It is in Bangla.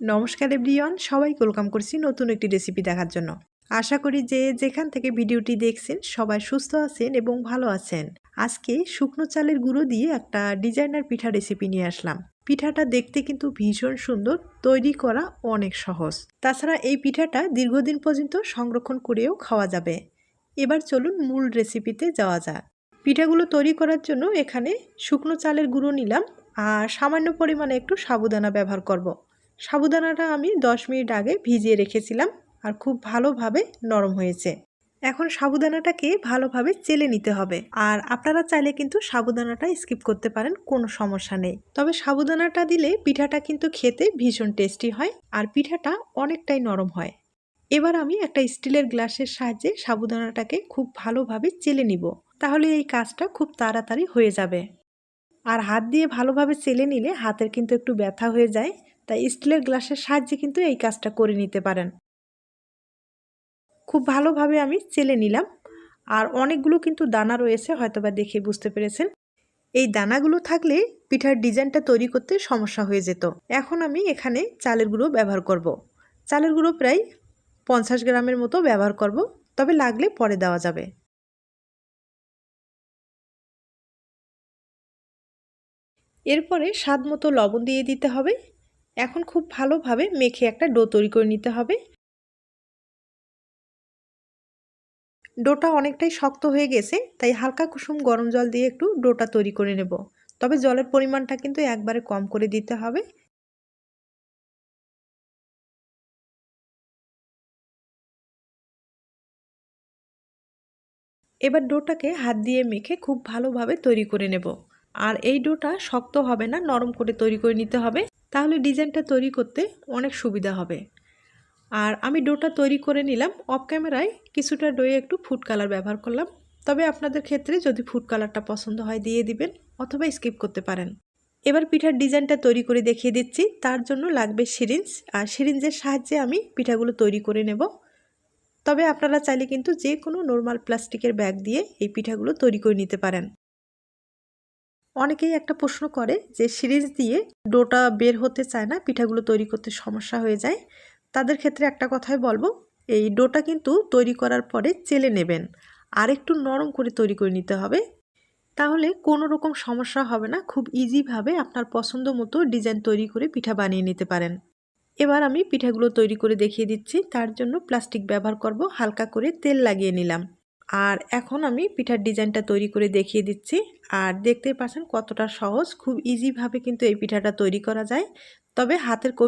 নমস্কার এভরিওয়ান, সবাইকে ওয়েলকাম করছি নতুন একটি রেসিপি দেখার জন্য। আশা করি যে যেখান থেকে ভিডিওটি দেখছেন সবাই সুস্থ আছেন এবং ভালো আছেন। আজকে শুকনো চালের গুঁড়ো দিয়ে একটা ডিজাইনার পিঠা রেসিপি নিয়ে আসলাম। পিঠাটা দেখতে কিন্তু ভীষণ সুন্দর, তৈরি করা অনেক সহজ। তাছাড়া এই পিঠাটা দীর্ঘদিন পর্যন্ত সংরক্ষণ করেও খাওয়া যাবে। এবার চলুন মূল রেসিপিতে যাওয়া যাক। পিঠাগুলো তৈরি করার জন্য এখানে শুকনো চালের গুঁড়ো নিলাম আর সামান্য পরিমাণে একটু সাবুদানা ব্যবহার করব। সাবুদানাটা আমি 10 মিনিট আগে ভিজিয়ে রেখেছিলাম আর খুব ভালোভাবে নরম হয়েছে। এখন সাবুদানাটাকে ভালোভাবে চেলে নিতে হবে। আর আপনারা চাইলে কিন্তু সাবুদানাটা স্কিপ করতে পারেন, কোনো সমস্যা নেই। তবে সাবুদানাটা দিলে পিঠাটা কিন্তু খেতে ভীষণ টেস্টি হয় আর পিঠাটা অনেকটাই নরম হয়। এবার আমি একটা স্টিলের গ্লাসের সাহায্যে সাবুদানাটাকে খুব ভালোভাবে চেলে নিব। তাহলে এই কাজটা খুব তাড়াতাড়ি হয়ে যাবে। আর হাত দিয়ে ভালোভাবে চেলে নিলে হাতের কিন্তু একটু ব্যথা হয়ে যায়, তাই স্টিলের গ্লাসের সাহায্যে কিন্তু এই কাজটা করে নিতে পারেন। খুব ভালোভাবে আমি চেলে নিলাম। আর অনেকগুলো কিন্তু দানা রয়েছে, হয়তোবা দেখে বুঝতে পেরেছেন। এই দানাগুলো থাকলে পিঠার ডিজাইনটা তৈরি করতে সমস্যা হয়ে যেত। এখন আমি এখানে চালের গুঁড়ো ব্যবহার করব। চালের গুঁড়ো প্রায় 50 গ্রামের মতো ব্যবহার করব, তবে লাগলে পরে দেওয়া যাবে। এরপরে স্বাদ মতো লবণ দিয়ে দিতে হবে। এখন খুব ভালোভাবে মেখে একটা ডো তৈরি করে নিতে হবে। ডোটা অনেকটাই শক্ত হয়ে গেছে, তাই হালকা কুসুম গরম জল দিয়ে একটু ডোটা তৈরি করে নেব। তবে জলের পরিমাণটা কিন্তু একবারে কম করে দিতে হবে। এবার ডোটাকে হাত দিয়ে মেখে খুব ভালোভাবে তৈরি করে নেব। আর এই ডোটা শক্ত হবে না, নরম করে তৈরি করে নিতে হবে। তাহলে ডিজাইনটা তৈরি করতে অনেক সুবিধা হবে। আর আমি ডোটা তৈরি করে নিলাম। অফ ক্যামেরায় কিছুটা ডোয়ে একটু ফুড কালার ব্যবহার করলাম। তবে আপনাদের ক্ষেত্রে যদি ফুড কালারটা পছন্দ হয় দিয়ে দিবেন, অথবা স্কিপ করতে পারেন। এবার পিঠার ডিজাইনটা তৈরি করে দেখিয়ে দিচ্ছি। তার জন্য লাগবে সিরিঞ্জ, আর সিরিঞ্জের সাহায্যে আমি পিঠাগুলো তৈরি করে নেব। তবে আপনারা চাইলে কিন্তু যে কোনো নর্মাল প্লাস্টিকের ব্যাগ দিয়ে এই পিঠাগুলো তৈরি করে নিতে পারেন। অনেকেই একটা প্রশ্ন করে যে সিরিঞ্জ দিয়ে ডোটা বের হতে চায় না, পিঠাগুলো তৈরি করতে সমস্যা হয়ে যায়। তাদের ক্ষেত্রে একটা কথাই বলবো, এই ডোটা কিন্তু তৈরি করার পরে চেলে নেবেন আর একটু নরম করে তৈরি করে নিতে হবে। তাহলে কোনো রকম সমস্যা হবে না, খুব ইজিভাবে আপনার পছন্দ মতো ডিজাইন তৈরি করে পিঠা বানিয়ে নিতে পারেন। এবার আমি পিঠাগুলো তৈরি করে দেখিয়ে দিচ্ছি। তার জন্য প্লাস্টিক ব্যবহার করব, হালকা করে তেল লাগিয়ে নিলাম। আর এখন আমি পিঠার ডিজাইনটা তৈরি করে দেখিয়ে দিচ্ছি। আর দেখতেই পাচ্ছেন কতটা সহজ, খুব ইজিভাবে কিন্তু এই পিঠাটা তৈরি করা যায়। তবে হাতের